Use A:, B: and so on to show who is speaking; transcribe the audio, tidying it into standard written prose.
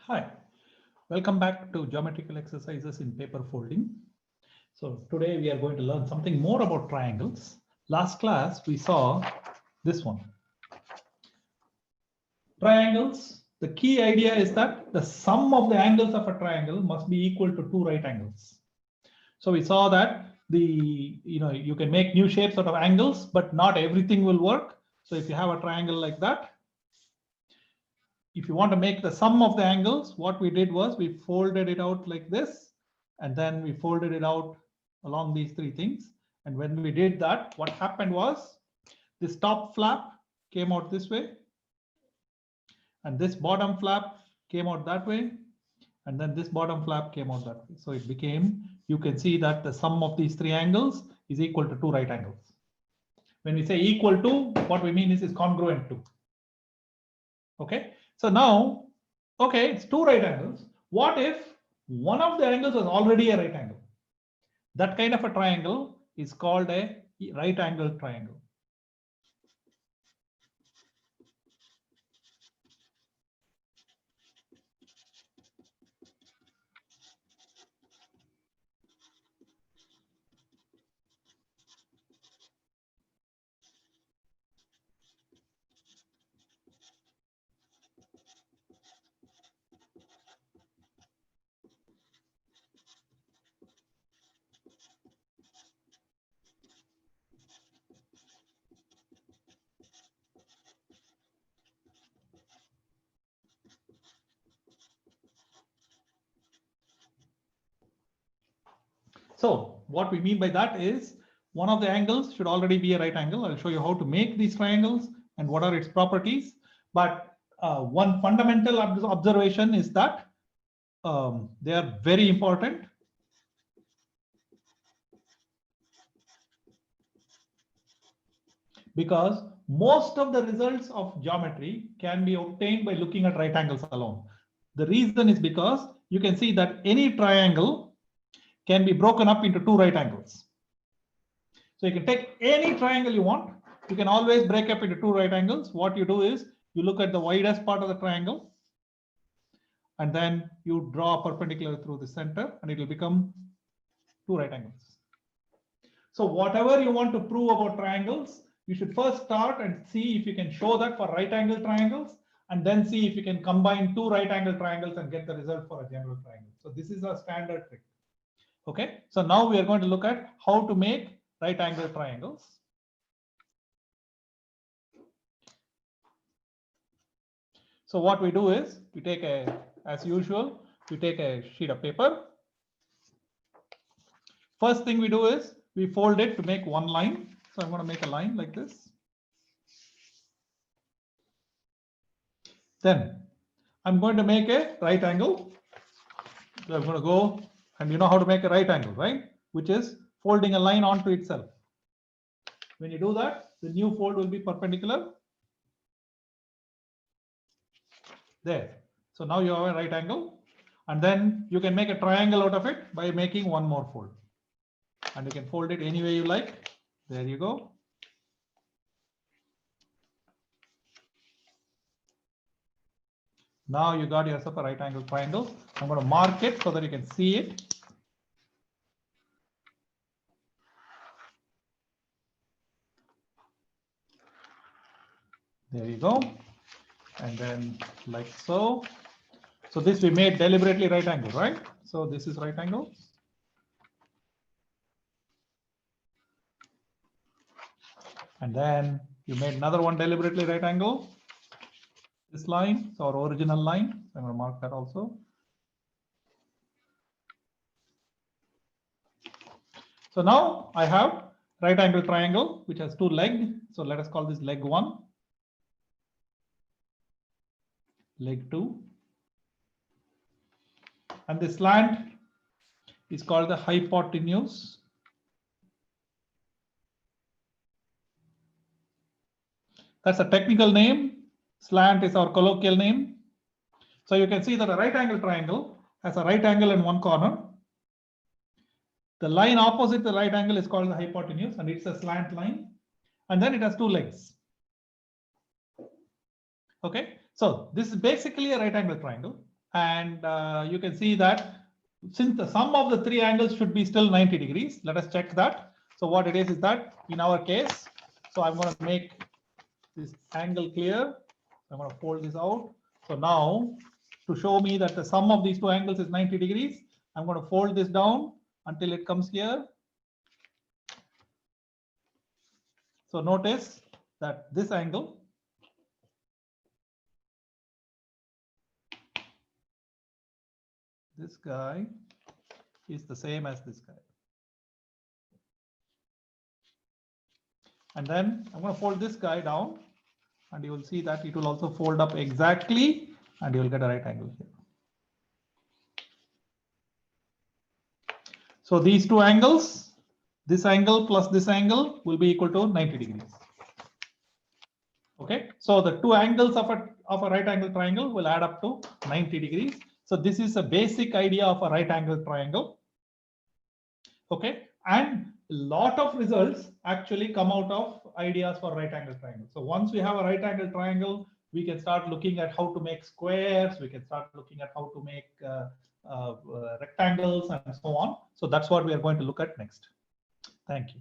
A: Hi, welcome back to geometrical exercises in paper folding. So today we are going to learn something more about triangles. Last class we saw this one. Triangles, the key idea is that the sum of the angles of a triangle must be equal to two right angles. So we saw that you can make new shapes out of angles, but not everything will work. So if you have a triangle like that, if you want to make the sum of the angles, what we did was we folded it out like this, and then we folded it out along these three things. And when we did that, what happened was this top flap came out this way, and this bottom flap came out that way, and then this bottom flap came out that way. So it became, you can see that the sum of these three angles is equal to two right angles. When we say equal to, what we mean is congruent to. Okay, so now, okay, it's two right angles. What if one of the angles was already a right angle? That kind of a triangle is called a right angle triangle. So what we mean by that is one of the angles should already be a right angle. I'll show you how to make these triangles and what are its properties. But one fundamental observation is that they are very important. Because most of the results of geometry can be obtained by looking at right angles alone. The reason is because you can see that any triangle can be broken up into two right angles. So you can take any triangle you want. You can always break up into two right angles. What you do is you look at the widest part of the triangle, and then you draw a perpendicular through the center, and it will become two right angles. So whatever you want to prove about triangles, you should first start and see if you can show that for right angle triangles, and then see if you can combine two right angle triangles and get the result for a general triangle. So this is a standard trick. Okay, so now we are going to look at how to make right angle triangles. So what we do is we take as usual, we take a sheet of paper. First thing we do is we fold it to make one line. So I'm going to make a line like this. Then I'm going to make a right angle. So I'm going to go, and you know how to make a right angle, right? Which is folding a line onto itself. When you do that, the new fold will be perpendicular. There. So now you have a right angle, and then you can make a triangle out of it by making one more fold. And you can fold it any way you like. There you go. Now you got yourself a right angle triangle. I'm going to mark it so that you can see it. There you go. And then like so. So this we made deliberately right angle, right? So this is right angle. And then you made another one deliberately right angle. This line is our original line. So I'm going to mark that also. So now I have right angle triangle, which has two legs. So let us call this leg 1, leg 2. And the slant is called the hypotenuse. That's a technical name. Slant is our colloquial name. So you can see that a right angle triangle has a right angle in one corner. The line opposite the right angle is called the hypotenuse, and it's a slant line. And then it has two legs. Okay, so this is basically a right angle triangle. And you can see that since the sum of the three angles should be still 90 degrees, let us check that. So what it is that in our case, so I'm going to make this angle clear. I'm going to fold this out. So now to show me that the sum of these two angles is 90 degrees, I'm going to fold this down until it comes here. So notice that this angle this guy is the same as this guy. And then I'm going to fold this guy down, and you will see that it will also fold up exactly, and you will get a right angle here. So these two angles, this angle plus this angle will be equal to 90 degrees. Okay, so the two angles of a right angle triangle will add up to 90 degrees. So this is a basic idea of a right angle triangle. Okay, and a lot of results actually come out of ideas for right angle triangle. So once we have a right angle triangle, we can start looking at how to make squares. We can start looking at how to make rectangles and so on. So that's what we are going to look at next. Thank you.